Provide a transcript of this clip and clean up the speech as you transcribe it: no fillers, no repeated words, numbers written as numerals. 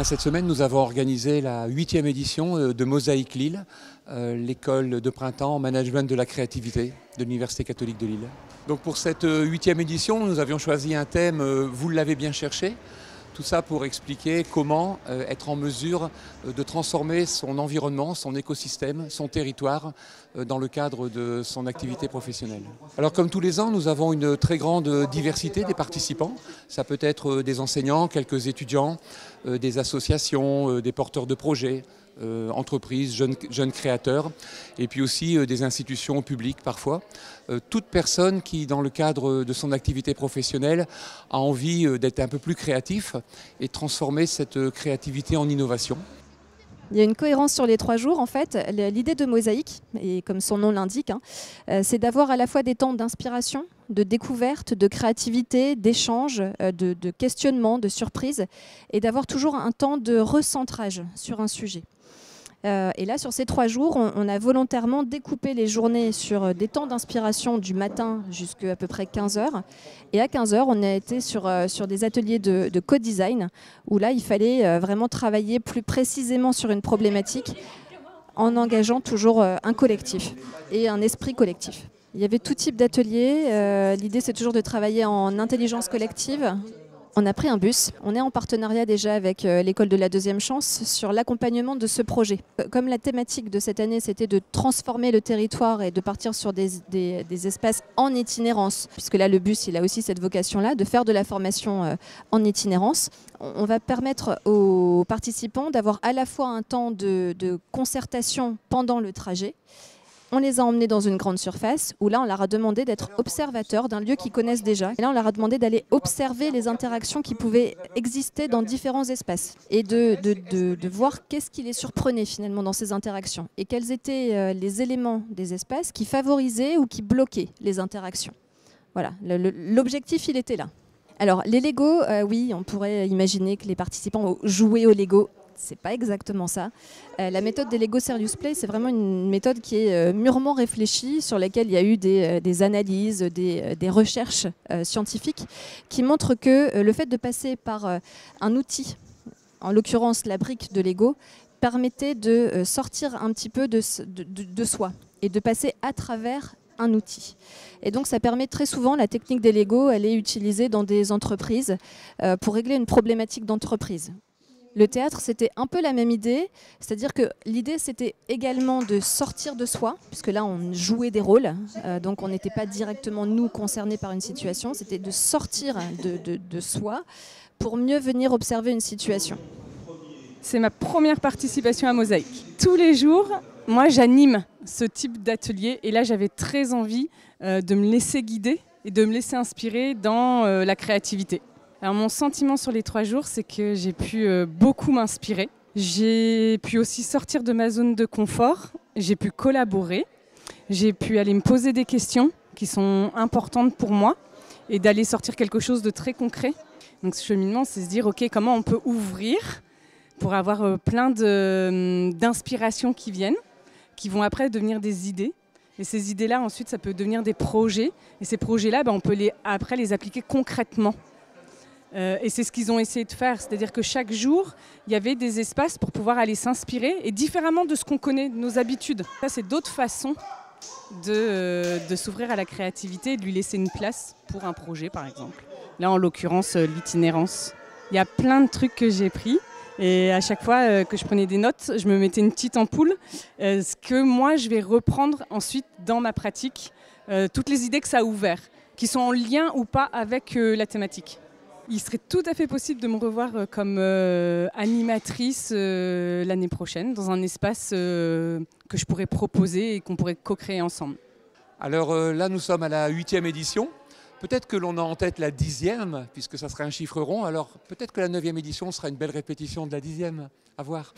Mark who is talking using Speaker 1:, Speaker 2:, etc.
Speaker 1: Cette semaine, nous avons organisé la 8e édition de Mosaïque Lille, l'école de printemps en management de la créativité de l'Université catholique de Lille. Donc pour cette 8e édition, nous avions choisi un thème « Vous l'avez bien cherché ». Tout ça pour expliquer comment être en mesure de transformer son environnement, son écosystème, son territoire dans le cadre de son activité professionnelle. Alors comme tous les ans, nous avons une très grande diversité des participants. Ça peut être des enseignants, quelques étudiants, des associations, des porteurs de projets, entreprises, jeunes créateurs, et puis aussi des institutions publiques parfois. Toute personne qui, dans le cadre de son activité professionnelle, a envie d'être un peu plus créatif et de transformer cette créativité en innovation.
Speaker 2: Il y a une cohérence sur les 3 jours en fait. L'idée de Mosaïque, et comme son nom l'indique, c'est d'avoir à la fois des temps d'inspiration, de découverte, de créativité, d'échange, de questionnement, de surprise, et d'avoir toujours un temps de recentrage sur un sujet. Et là, sur ces 3 jours, on a volontairement découpé les journées sur des temps d'inspiration du matin jusqu'à à peu près 15 h. Et à 15 h, on a été sur des ateliers de co-design, où là, il fallait vraiment travailler plus précisément sur une problématique en engageant toujours un collectif et un esprit collectif. Il y avait tout type d'ateliers. L'idée, c'est toujours de travailler en intelligence collective. On a pris un bus, on est en partenariat déjà avec l'école de la deuxième chance sur l'accompagnement de ce projet. Comme la thématique de cette année c'était de transformer le territoire et de partir sur des espaces en itinérance, puisque là le bus il a aussi cette vocation-là de faire de la formation en itinérance, on va permettre aux participants d'avoir à la fois un temps de concertation pendant le trajet. On les a emmenés dans une grande surface où là on leur a demandé d'être observateurs d'un lieu qu'ils connaissent déjà. Et là on leur a demandé d'aller observer les interactions qui pouvaient exister dans différents espaces et de voir qu'est-ce qui les surprenait finalement dans ces interactions et quels étaient les éléments des espaces qui favorisaient ou qui bloquaient les interactions. Voilà, l'objectif il était là. Alors les Lego, oui, on pourrait imaginer que les participants jouaient au Lego. C'est pas exactement ça. La méthode des Lego Serious Play, c'est vraiment une méthode qui est mûrement réfléchie, sur laquelle il y a eu des analyses, des recherches scientifiques qui montrent que le fait de passer par un outil, en l'occurrence la brique de Lego, permettait de sortir un petit peu de soi et de passer à travers un outil. Et donc ça permet très souvent, la technique des Lego, elle est utilisée dans des entreprises pour régler une problématique d'entreprise. Le théâtre, c'était un peu la même idée, c'est-à-dire que l'idée, c'était également de sortir de soi, puisque là, on jouait des rôles, donc on n'était pas directement, nous, concernés par une situation, c'était de sortir de soi pour mieux venir observer une situation.
Speaker 3: C'est ma première participation à Mosaïque. Tous les jours, moi, j'anime ce type d'atelier, et là, j'avais très envie de me laisser guider et de me laisser inspirer dans la créativité. Alors mon sentiment sur les 3 jours, c'est que j'ai pu beaucoup m'inspirer. J'ai pu aussi sortir de ma zone de confort, j'ai pu collaborer, j'ai pu aller me poser des questions qui sont importantes pour moi et d'aller sortir quelque chose de très concret. Donc ce cheminement, c'est se dire ok, comment on peut ouvrir pour avoir plein d'inspirations qui viennent, qui vont après devenir des idées. Et ces idées-là, ensuite, ça peut devenir des projets. Et ces projets-là, on peut après les appliquer concrètement. Et c'est ce qu'ils ont essayé de faire, c'est-à-dire que chaque jour, il y avait des espaces pour pouvoir aller s'inspirer, et différemment de ce qu'on connaît, de nos habitudes. Ça, c'est d'autres façons de s'ouvrir à la créativité et de lui laisser une place pour un projet, par exemple. Là, en l'occurrence, l'itinérance. Il y a plein de trucs que j'ai pris, et à chaque fois que je prenais des notes, je me mettais une petite ampoule, ce que moi, je vais reprendre ensuite dans ma pratique, toutes les idées que ça a ouvert, qui sont en lien ou pas avec la thématique. Il serait tout à fait possible de me revoir comme animatrice l'année prochaine, dans un espace que je pourrais proposer et qu'on pourrait co-créer ensemble.
Speaker 1: Alors là, nous sommes à la 8e édition. Peut-être que l'on a en tête la 10e, puisque ça serait un chiffre rond. Alors peut-être que la 9e édition sera une belle répétition de la 10e. À voir.